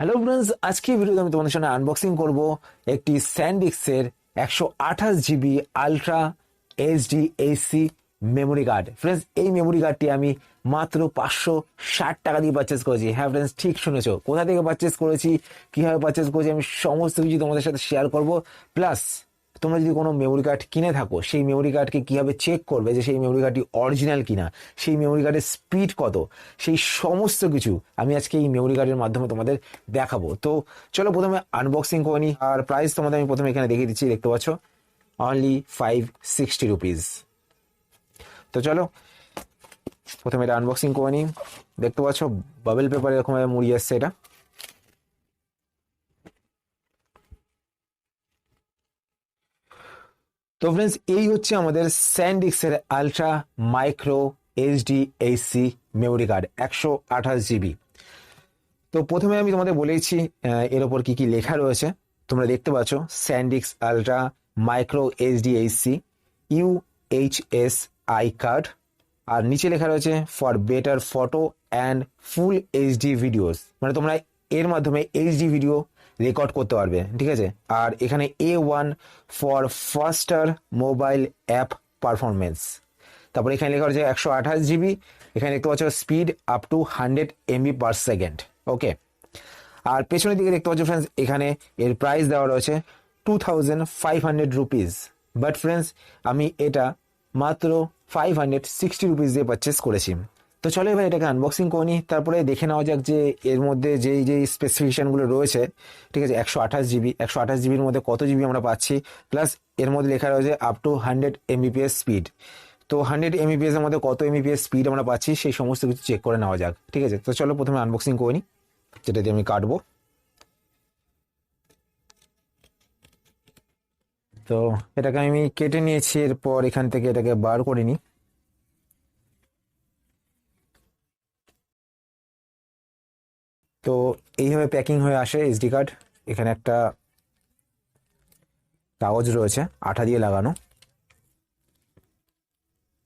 Hello friends, আজকে ভিডিওতে আমি তোমাদের সামনে আনবক্সিং করব একটি স্যান্ডিক্সের 128 GB ultra HD AC memory card. Friends, এই মেমোরি কার্ডটি আমি মাত্র 560 টাকা দিয়ে পারচেস করেছি। হ্যাঁ ফ্রেন্ডস, ঠিক শুনেছো, কোথা থেকে পারচেস করেছি, কিভাবে পারচেস করেছি, আমি সমস্ত কিছু তোমাদের সাথে শেয়ার করব। প্লাস তোমরা যদি কোনো মেমোরি কার্ড কিনে থাকো, সেই মেমোরি কার্ডকে কিভাবে চেক করবে যে সেই মেমোরি কার্ডটি অরিজিনাল কিনা, সেই মেমোরি কার্ডের স্পিড কত, সেই সমস্ত কিছু আমি আজকে এই মেমোরি কার্ডের মাধ্যমে তোমাদের দেখাবো। তো চলো প্রথমে আনবক্সিং করে নিই। আর প্রাইস তোমাদের আমি প্রথমে এখানে দেখিয়ে দিচ্ছি, দেখতে পাচ্ছ অনলি 560 রুপিস। তো চলো প্রথমে এটা আনবক্সিং করে নিই। দেখতে পাচ্ছ বাবেল পেপার এরকম ভাবে মুড়ি আসছে এটা। তো ফ্রেন্ডস, এই হচ্ছে আমাদের স্যান্ডিক্সের ultra micro HD AC memory card 128 GB. তো প্রথমে আমি তোমাদের বলেইছি এর ওপর কি কি লেখা রয়েছে। তোমরা দেখতে পাচ্ছ SanDisk ultra micro HD AC UHS I card, আর নিচে লেখা রয়েছে for better photo and full HD videos, মানে তোমরা এর মাধ্যমে এইচডি ভিডিও রেকর্ড করতে পারবে, ঠিক আছে। আর এখানে A1 for ফাস্টার mobile app performance. তারপর এখানে লেখা রয়েছে 128 জিবি। এখানে দেখতে পাচ্ছ স্পিড আপ টু 100 MB/সেকেন্ড। ওকে, আর পেছনের দিকে দেখতে পাচ্ছ ফ্রেন্ডস, এখানে এর প্রাইস দেওয়া রয়েছে 2500 রুপিস। বাট ফ্রেন্ডস, আমি এটা মাত্র 560 রুপিস দিয়ে পারচেস করেছি। তো চলো এবার এটাকে আনবক্সিং করে নিই, তারপরে দেখে নেওয়া যাক যে এর মধ্যে যেই যেই স্পেসিফিকেশনগুলো রয়েছে, ঠিক আছে। 128 জিবির মধ্যে কত জিবি আমরা পাচ্ছি, প্লাস এর মধ্যে লেখা রয়েছে আপ টু 100 Mbps স্পিড। তো 100 Mbps এর মধ্যে কত Mbps স্পিড আমরা পাচ্ছি সেই সমস্ত কিছু চেক করে নেওয়া যাক, ঠিক আছে। তো চলো প্রথমে আনবক্সিং করে নিই, যেটা দিয়ে আমি কাটবো। তো এটাকে আমি কেটে নিয়েছি, এরপর এখান থেকে এটাকে বার করে নিই। তো এইভাবে প্যাকিং হয়ে আসে এসডি কার্ড। এখানে একটা কাগজ রয়েছে আঠা দিয়ে লাগানো।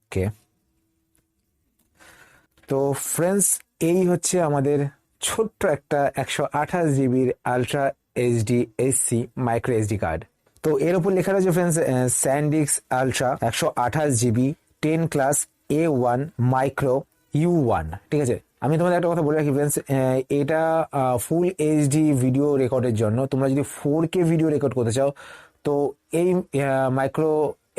ওকে, তো ফ্রেন্ডস, এই হচ্ছে আমাদের ছোট্ট একটা 128 জিবির ultra HD AC micro SD card. তো এর উপর লেখা রয়েছে friends SanDisk ultra 128 GB 10 class A1 micro U1, ঠিক আছে। আমি তোমাদের একটা কথা বলে রাখি ফ্রেন্ডস, এটা ফুল এইচডি ভিডিও রেকর্ডের জন্য। তোমরা যদি 4K ভিডিও রেকর্ড করতে চাও তো এই মাইক্রো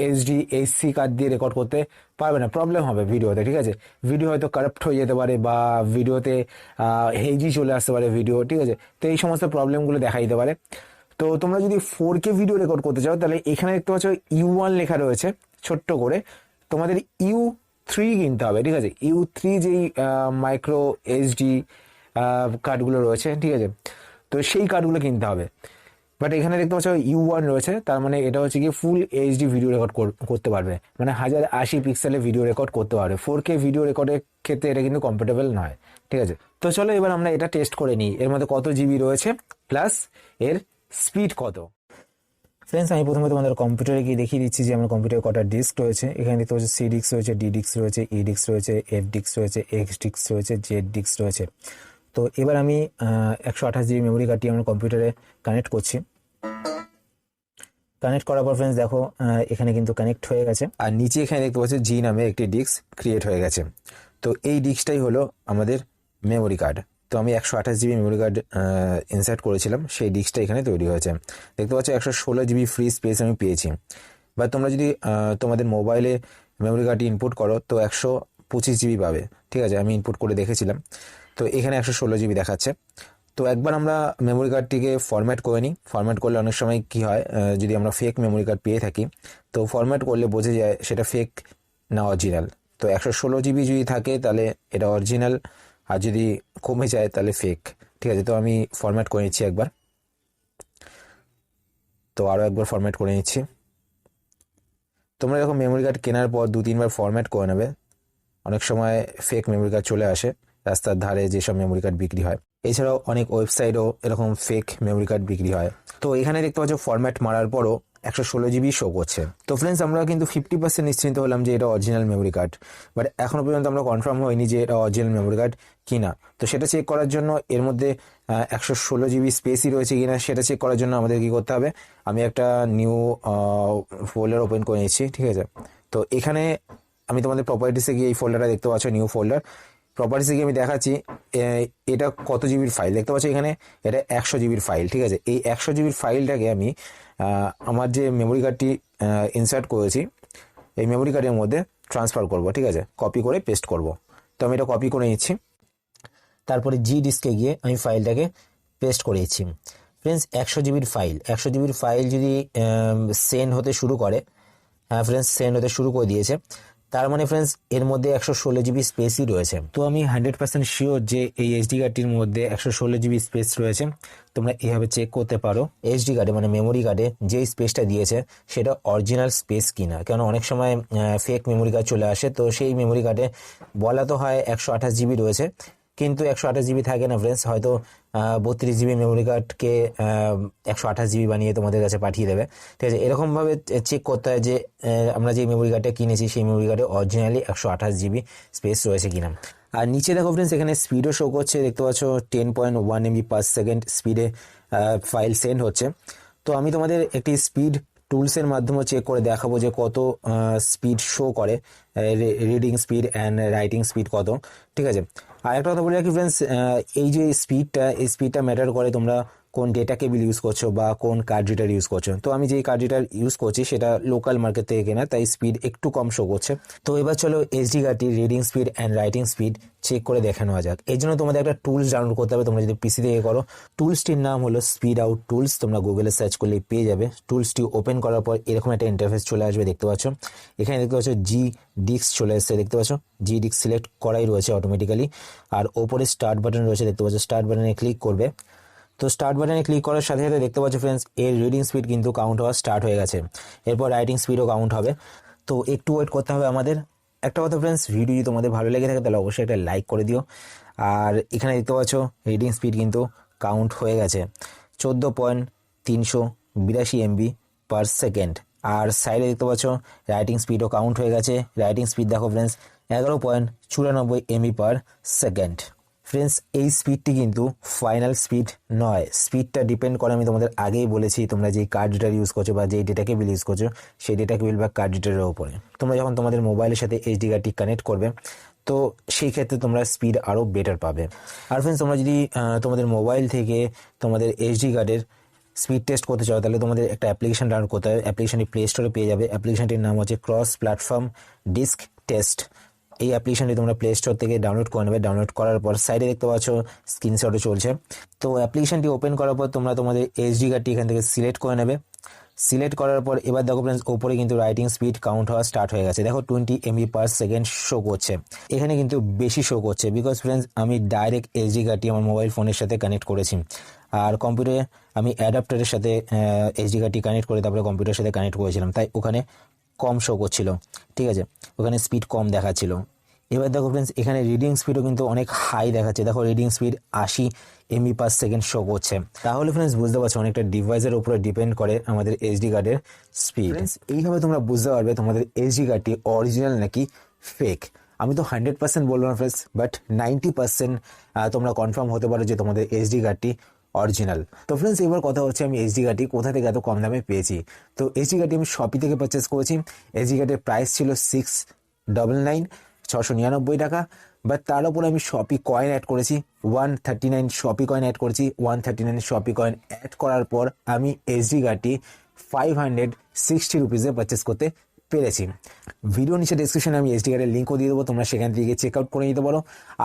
এইচডি এসি কার্ড দিয়ে রেকর্ড করতে পারবে না, প্রবলেম হবে ভিডিওতে, ঠিক আছে। ভিডিও হয়তো কারাপ্ট হয়ে যেতে পারে বা ভিডিওতে হেজি চলে আসতে পারে ভিডিও, ঠিক আছে। তো এই সমস্ত প্রবলেমগুলো দেখা দিতে পারে। তো তোমরা যদি 4K ভিডিও রেকর্ড করতে চাও তাহলে এখানে দেখতে পাচ্ছ U1 লেখা রয়েছে ছোট্ট করে, তোমাদের U3 কিনতে হবে, ঠিক আছে। U3 যেই মাইক্রো এইচডি কার্ডগুলো রয়েছে, ঠিক আছে, তো সেই কার্ডগুলো কিনতে হবে। বাট এখানে দেখতে পাচ্ছ U1 রয়েছে, তার মানে এটা হচ্ছে কি ফুল এইচডি ভিডিও রেকর্ড করতে পারবে, মানে 1080 পিক্সেলে ভিডিও রেকর্ড করতে পারবে। 4K ভিডিও রেকর্ডের ক্ষেত্রে এটা কিন্তু কম্পাটেবল নয়, ঠিক আছে। তো চলো এবার আমরা এটা টেস্ট করে নিই, এর মধ্যে কত জিবি রয়েছে প্লাস এর স্পিড কত। ফ্রেন্ডস, আমি প্রথমে তোমাদের কম্পিউটারে গিয়ে দেখিয়ে দিচ্ছি যে আমার কম্পিউটারে কটা ডিস্ক রয়েছে। এখানে দেখতে পাচ্ছি সি ডিস্ক রয়েছে, ডি ডিস্ক রয়েছে, ই ডিস্ক রয়েছে, এফ ডিস্ক রয়েছে, এক্স ডিস্ক রয়েছে, জেড ডিস্ক রয়েছে। তো এবার আমি 128 জিবি মেমোরি কার্ডটি আমার কম্পিউটারে কানেক্ট করছি। কানেক্ট করার পর ফ্রেন্ডস দেখো এখানে কিন্তু কানেক্ট হয়ে গেছে, আর নিচে এখানে দেখতে পাচ্ছি জি নামে একটি ডিস্ক ক্রিয়েট হয়ে গেছে। তো এই ডিস্কটাই হলো আমাদের মেমোরি কার্ড। তো আমি 128 জিবি মেমোরি কার্ড ইনসার্ট করেছিলাম, সেই ডিস্কটা এখানে তৈরি হয়েছে। দেখতে পাচ্ছি 116 জিবি ফ্রি স্পেস আমি পেয়েছি। বা তোমরা যদি তোমাদের মোবাইলে মেমোরি কার্ডটি ইনপুট করো তো 125 জিবি পাবে, ঠিক আছে। আমি ইনপুট করে দেখেছিলাম, তো এখানে 116 জিবি দেখাচ্ছে। তো একবার আমরা মেমোরি কার্ডটিকে ফরম্যাট করে নিই। ফরম্যাট করলে অনেক সময় কি হয়, যদি আমরা ফেক মেমোরি কার্ড পেয়ে থাকি তো ফরম্যাট করলে বোঝা যায় সেটা ফেক না অরিজিনাল। তো 116 জিবি যদি থাকে তাহলে এটা অরিজিনাল, আর যদি কমে যায় তাহলে ফেক, ঠিক আছে। তো আমি ফরম্যাট করে নিচ্ছি একবার, তো আরও একবার ফরম্যাট করে নিচ্ছি। তোমরা এরকম মেমোরি কার্ড কেনার পর 2-3বার ফরম্যাট করে নেবে, অনেক সময় ফেক মেমোরি কার্ড চলে আসে রাস্তার ধারে যেসব মেমোরি কার্ড বিক্রি হয়। এছাড়াও অনেক ওয়েবসাইটও এরকম ফেক মেমোরি কার্ড বিক্রি হয়। তো এখানে দেখতে পাচ্ছ ফরম্যাট মারার পরও 116 জিবি শো করছে। তো ফ্রেন্ডস, আমরা কিন্তু 50% নিশ্চিন্ত হলাম যে এটা অরিজিনাল মেমোরি কার্ড, বাট এখনো পর্যন্ত আমরা কনফার্ম হয়নি যে এটা অরিজিনাল মেমোরি কার্ড কিনা। তো সেটা চেক করার জন্য এর মধ্যে 116 জিবি স্পেসই রয়েছে কিনা সেটা চেক করার জন্য আমাদের কি করতে হবে, আমি একটা নিউ ফোল্ডার ওপেন করে নিচ্ছি, ঠিক আছে। তো এখানে আমি তোমাদের প্রপার্টিসে গিয়ে এই ফোল্ডারটা দেখতে পাচ্ছ, নিউ ফোল্ডার। প্রপার্টিসে গিয়ে আমি দেখাচ্ছি এটা কত জিবির ফাইল দেখতে পাচ্ছ এখানে, এটা 100 জিবির ফাইল, ঠিক আছে। এই 100 জিবির ফাইলটাকে আমি আমার যে মেমোরি কার্ডটি ইনসার্ট করেছি এই মেমোরি কার্ডের মধ্যে ট্রান্সফার করব, ঠিক আছে, কপি করে পেস্ট করব। তো আমি এটা কপি করে নিচ্ছি, তারপরে জি ডিস্কে গিয়ে আমি ফাইলটাকে পেস্ট করে দিচ্ছি। ফ্রেন্ডস 100 জিবির ফাইল যদি সেন্ড হতে শুরু করে, হ্যাঁ ফ্রেন্ডস সেন্ড হতে শুরু করে দিয়েছে, তার মানে ফ্রেন্ডস এর মধ্যে 116 জিবি স্পেসই রয়েছে। তো আমি 100% শিওর যে এই এইচডি কার্ডটির মধ্যে 116 জিবি স্পেস রয়েছে। তোমরা এইভাবে চেক করতে পারো এইচডি কার্ডে মানে মেমোরি কার্ডে যে স্পেসটা দিয়েছে সেটা অরিজিনাল স্পেস কিনা, কেন অনেক সময় ফেক মেমোরি কার্ড চলে আসে। তো সেই মেমোরি কার্ডে বলা তো হয় 128 জিবি রয়েছে, কিন্তু 128 জিবি থাকে না ফ্রেন্ডস, হয়তো 32 জিবি মেমোরি কার্ডকে 128 জিবি বানিয়ে তোমাদের কাছে পাঠিয়ে দেবে, ঠিক আছে। এরকমভাবে চেক করতে হয় যে আমরা যে মেমোরি কার্ডটা কিনেছি সেই মেমোরি কার্ডে অরিজিনালি 128 জিবি স্পেস রয়েছে কিনা। আর নিচে দেখো ফ্রেন্ডস এখানে স্পিডও শো করছে, দেখতে পাচ্ছ 10.1 MB পার সেকেন্ড স্পিডে ফাইল সেন্ড হচ্ছে। তো আমি তোমাদের একটি স্পিড টুলসের মাধ্যমে চেক করে দেখাবো যে কত স্পিড শো করে, reading speed and writing speed কত, ঠিক আছে। আর একটা কথা বলে রাখি ফ্রেন্ডস, এই যে স্পিডটা ম্যাটার করে তোমরা কোন ডেটা কেবল ইউজ করছো বা কোন কার্ড রিডার ইউজ করছো। তো আমি যেই কার্ড রিডার ইউজ করছি সেটা লোকাল মার্কেট থেকে কেনা, তাই স্পিড একটু কম শো করছে। তো এবার চলো এইচডি কার্ডটির reading speed and writing speed check করে দেখে নেওয়া যাক। এই জন্য তোমাদের একটা টুলস ডাউনলোড করতে হবে, তোমরা যদি পিসি থেকে করো। টুলসটির নাম হলো স্পিড আউট টুলস, তোমরা গুগলে সার্চ করলে পেয়ে যাবে। টুলসটি ওপেন করার পর এরকম একটা ইন্টারফেস চলে আসবে, দেখতে পাচ্ছ। এখানে দেখতে পাচ্ছ জি ডিস্ক চলে এসেছে, দেখতে পাচ্ছ জি ডিস্ক সিলেক্ট করাই রয়েছে অটোমেটিক্যালি। আর ওপরে স্টার্ট বাটন রয়েছে, দেখতে পাচ্ছ। স্টার্ট বাটনে ক্লিক করবে। তো স্টার্ট বাটনে ক্লিক করার সাথে সাথে দেখতে পাচ্ছ ফ্রেন্ডস এর রিডিং স্পিড কিন্তু কাউন্ট হওয়া স্টার্ট হয়ে গেছে। এরপর রাইটিং স্পিডও কাউন্ট হবে। তো একটু ওয়েট করতে হবে আমাদের। একটা কথা ফ্রেন্ডস, ভিডিও যদি তোমাদের ভালো লেগে থাকে তাহলে অবশ্যই একটা লাইক করে দিও। আর এখানে দেখতে পাচ্ছ রিডিং স্পিড কিন্তু কাউন্ট হয়ে গেছে 14.382 MB পার সেকেন্ড। আর সাইডে দেখতে পাচ্ছ রাইটিং স্পিডও কাউন্ট হয়ে গেছে। রাইটিং স্পিড দেখো friends 11.94 MB per second. Friends এই স্পিডটি কিন্তু ফাইনাল স্পিড নয়, স্পিডটা ডিপেন্ড করে, আমি তোমাদের আগেই বলেছি, তোমরা যেই কার্ড রিডার ইউজ করছো বা যেই ডেটা কেবল ইউজ করছো সেই ডেটা কেবল বা কার্ড রিডারের উপরে। তোমরা যখন তোমাদের মোবাইলের সাথে এইচডি কার্ডটি কানেক্ট করবে তো সেই ক্ষেত্রে তোমরা স্পিড আরও বেটার পাবে। আর ফ্রেন্ডস তোমরা যদি তোমাদের মোবাইল থেকে তোমাদের এইচডি কার্ডের স্পিড টেস্ট করতে চাও তাহলে তোমাদের একটা অ্যাপ্লিকেশন ডাউনলোড করতে হবে। অ্যাপ্লিকেশনটি প্লে স্টোরে পেয়ে যাবে। অ্যাপ্লিকেশনটির নাম হচ্ছে ক্রস প্ল্যাটফর্ম ডিস্ক টেস্ট। এই অ্যাপ্লিকেশনটি তোমরা প্লে স্টোর থেকে ডাউনলোড করে নেবে। ডাউনলোড করার পর সাইডে দেখতে পাচ্ছ স্ক্রিনশটে চলছে। তো অ্যাপ্লিকেশনটি ওপেন করার পর তোমরা তোমাদের এইচডি কার্ডটি এখান থেকে সিলেক্ট করে নেবে। সিলেক্ট করার পর এবার দেখো ফ্রেন্ডস ওপরে কিন্তু রাইটিং স্পিড কাউন্ট হওয়া স্টার্ট হয়ে গেছে। দেখো 20 MB পার সেকেন্ড শো করছে। এখানে কিন্তু বেশি শো করছে বিকজ ফ্রেন্ডস আমি ডাইরেক্ট এইচডি কার্ডটি আমার মোবাইল ফোনের সাথে কানেক্ট করেছি। আর কম্পিউটারে আমি অ্যাডাপ্টারের সাথে এইচডি কার্ডটি কানেক্ট করে তারপরে কম্পিউটারের সাথে কানেক্ট করেছিলাম, তাই ওখানে কম শো করছিল, ঠিক আছে, ওখানে স্পিড কম দেখাচ্ছিল। এবার দেখো ফ্রেন্ডস এখানে রিডিং স্পিডও কিন্তু অনেক হাই দেখাচ্ছে। দেখো reading speed 80 MB per second show করছে। তাহলে ফ্রেন্ডস বুঝতে পারছো অনেকটা ডিভাইসের উপরে ডিপেন্ড করে আমাদের এইচডি কার্ডের স্পিড। এইভাবে তোমরা বুঝতে পারবে তোমাদের এইচডি কার্ডটি অরিজিনাল নাকি ফেক। আমি তো 100% বলবো না ফ্রেন্ডস, বাট 90% তোমরা কনফার্ম হতে পারো যে তোমাদের এইচডি কার্ডটি অরিজিনাল। তো ফ্রেন্ডস এবার কথা হচ্ছে আমি এইচডি কার্ডটি কোথা থেকে এত কম দামে পেয়েছি। তো এইচডি কার্ডটি আমি শপি থেকে পারচেস করেছি। এইচডি কার্ডের প্রাইস ছিল 699 টাকা, বাট তার উপরে আমি শপি কয়েন অ্যাড করেছি 139 শপি কয়েন অ্যাড করেছি। 139 শপি কয়েন অ্যাড করার পর আমি এইচডি কার্ডটি 560 রুপিসে পারচেস করতে পেরেছি। ভিডিও নিচে ডেসক্রিপশনে আমি এইচডি কার্ডের লিঙ্কও দিয়ে দেবো, তোমরা সেখান থেকে চেক আউট করে নিতে পারো।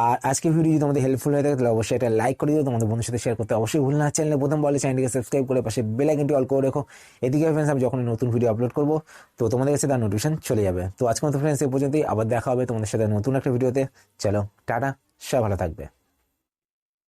আর আজকের ভিডিও যদি তোমাদের হেল্পফুল হয়ে থাকে তাহলে অবশ্যই একটা লাইক করে দিও, তোমাদের বন্ধুর সাথে শেয়ার করতে অবশ্যই ভুল না। চ্যানেলে প্রথম বলে চ্যানেলটিকে সাবস্ক্রাইব করে পাশে বেল আইকনটি অল করে রেখো। এদিকে ফ্রেন্ডস আমি যখন নতুন ভিডিও আপলোড করবো তো তোমাদের কাছে তার নোটিফিকেশন চলে যাবে। তো আজকের মতো ফ্রেন্ডস এই পর্যন্তই, আবার দেখা হবে তোমাদের সাথে নতুন একটা ভিডিওতে। চলো টাটা, সবাই ভালো থাকবে।